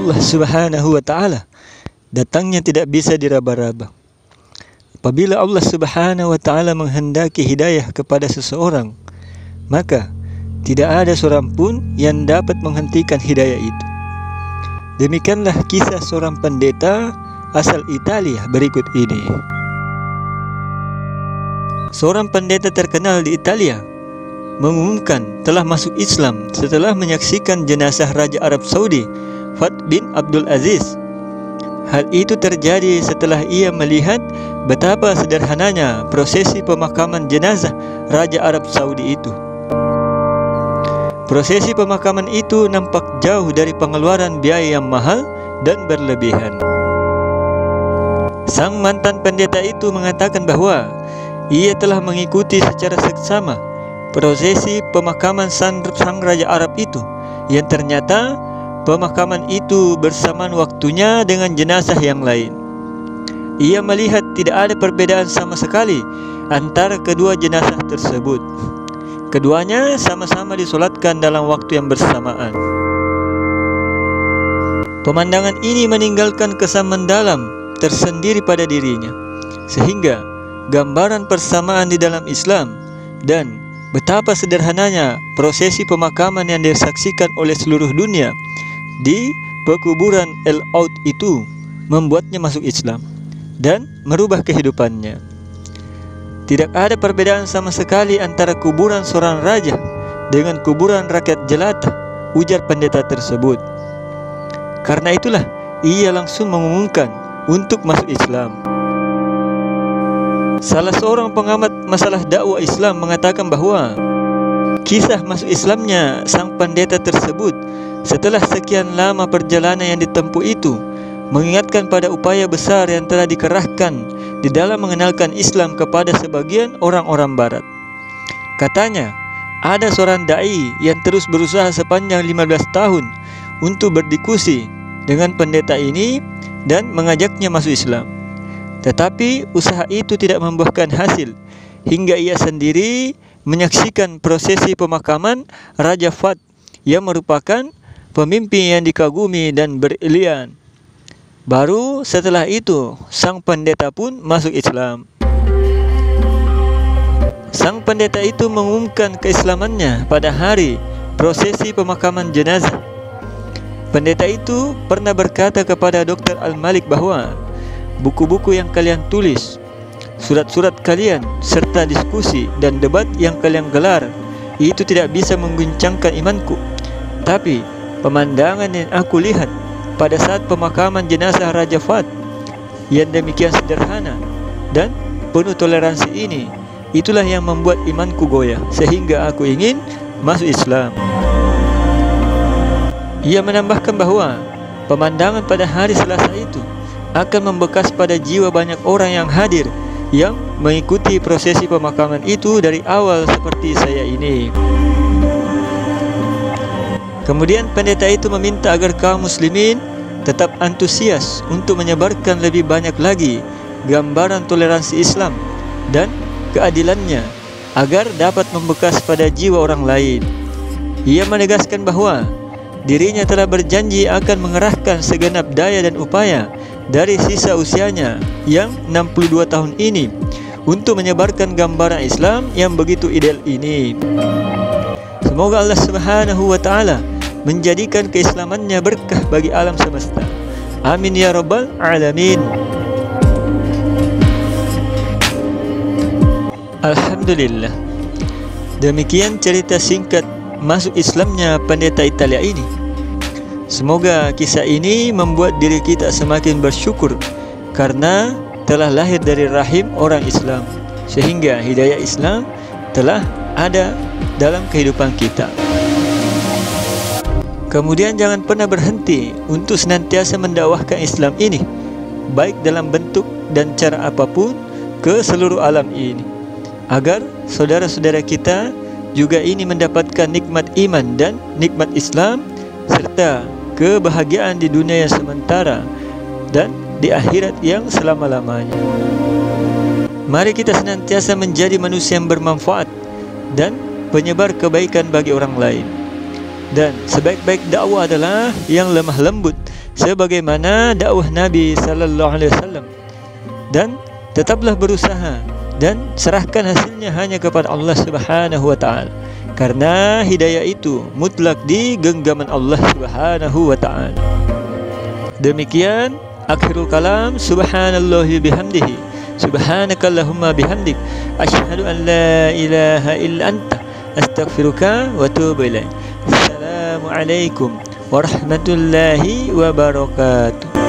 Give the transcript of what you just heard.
Allah Subhanahu wa Ta'ala datangnya tidak bisa diraba-raba. Apabila Allah Subhanahu wa Ta'ala menghendaki hidayah kepada seseorang, maka tidak ada seorang pun yang dapat menghentikan hidayah itu. Demikianlah kisah seorang pendeta asal Italia berikut ini. Seorang pendeta terkenal di Italia mengumumkan telah masuk Islam setelah menyaksikan jenazah Raja Arab Saudi Fahd bin Abdul Aziz. Hal itu terjadi setelah ia melihat betapa sederhananya prosesi pemakaman jenazah Raja Arab Saudi itu. Prosesi pemakaman itu nampak jauh dari pengeluaran biaya yang mahal dan berlebihan. Sang mantan pendeta itu mengatakan bahwa ia telah mengikuti secara seksama prosesi pemakaman sang Raja Arab itu, yang ternyata pemakaman itu bersamaan waktunya dengan jenazah yang lain. Ia melihat tidak ada perbedaan sama sekali antara kedua jenazah tersebut. Keduanya sama-sama disolatkan dalam waktu yang bersamaan. Pemandangan ini meninggalkan kesan mendalam tersendiri pada dirinya, sehingga gambaran persamaan di dalam Islam dan betapa sederhananya prosesi pemakaman yang disaksikan oleh seluruh dunia di pekuburan Al-Aud itu membuatnya masuk Islam dan merubah kehidupannya. Tidak ada perbedaan sama sekali antara kuburan seorang raja dengan kuburan rakyat jelata, ujar pendeta tersebut. Karena itulah ia langsung mengumumkan untuk masuk Islam. Salah seorang pengamat masalah dakwah Islam mengatakan bahwa kisah masuk Islamnya sang pendeta tersebut setelah sekian lama perjalanan yang ditempuh itu mengingatkan pada upaya besar yang telah dikerahkan di dalam mengenalkan Islam kepada sebagian orang-orang barat. Katanya, ada seorang da'i yang terus berusaha sepanjang 15 tahun untuk berdiskusi dengan pendeta ini dan mengajaknya masuk Islam. Tetapi usaha itu tidak membuahkan hasil hingga ia sendiri menyaksikan prosesi pemakaman Raja Fahd yang merupakan pemimpin yang dikagumi dan berilian. Baru setelah itu sang pendeta pun masuk Islam. Sang pendeta itu mengumumkan keislamannya pada hari prosesi pemakaman jenazah. Pendeta itu pernah berkata kepada Dr. Al-Malik bahwa buku-buku yang kalian tulis, surat-surat kalian, serta diskusi dan debat yang kalian gelar itu tidak bisa mengguncangkan imanku. Tapi pemandangan yang aku lihat pada saat pemakaman jenazah Raja Fahd yang demikian sederhana dan penuh toleransi ini, itulah yang membuat imanku goyah sehingga aku ingin masuk Islam. Ia menambahkan bahwa pemandangan pada hari Selasa itu akan membekas pada jiwa banyak orang yang hadir yang mengikuti prosesi pemakaman itu dari awal seperti saya ini. Kemudian pendeta itu meminta agar kaum muslimin tetap antusias untuk menyebarkan lebih banyak lagi gambaran toleransi Islam dan keadilannya agar dapat membekas pada jiwa orang lain. Ia menegaskan bahwa dirinya telah berjanji akan mengerahkan segenap daya dan upaya dari sisa usianya yang 62 tahun ini untuk menyebarkan gambaran Islam yang begitu ideal ini. Semoga Allah Subhanahu wa Ta'ala menjadikan keislamannya berkah bagi alam semesta. Amin ya rabbal alamin. Alhamdulillah. Demikian cerita singkat masuk Islamnya pendeta Italia ini. Semoga kisah ini membuat diri kita semakin bersyukur karena telah lahir dari rahim orang Islam, sehingga hidayah Islam telah ada dalam kehidupan kita. Kemudian jangan pernah berhenti untuk senantiasa mendakwahkan Islam ini, baik dalam bentuk dan cara apapun ke seluruh alam ini, agar saudara-saudara kita juga ini mendapatkan nikmat iman dan nikmat Islam serta kebahagiaan di dunia yang sementara dan di akhirat yang selama-lamanya. Mari kita senantiasa menjadi manusia yang bermanfaat dan penyebar kebaikan bagi orang lain. Dan sebaik-baik dakwah adalah yang lemah lembut sebagaimana dakwah Nabi sallallahu alaihi wasallam, dan tetaplah berusaha dan serahkan hasilnya hanya kepada Allah Subhanahu wa taala, karena hidayah itu mutlak di genggaman Allah Subhanahu wa taala. Demikian akhirul kalam. Subhanallahi bihamdihi, subhanakallahumma bihamdik, asyhadu an la ilaha illa anta, astaghfiruka wa atubu ilaik. Assalamualaikum warahmatullahi wabarakatuh.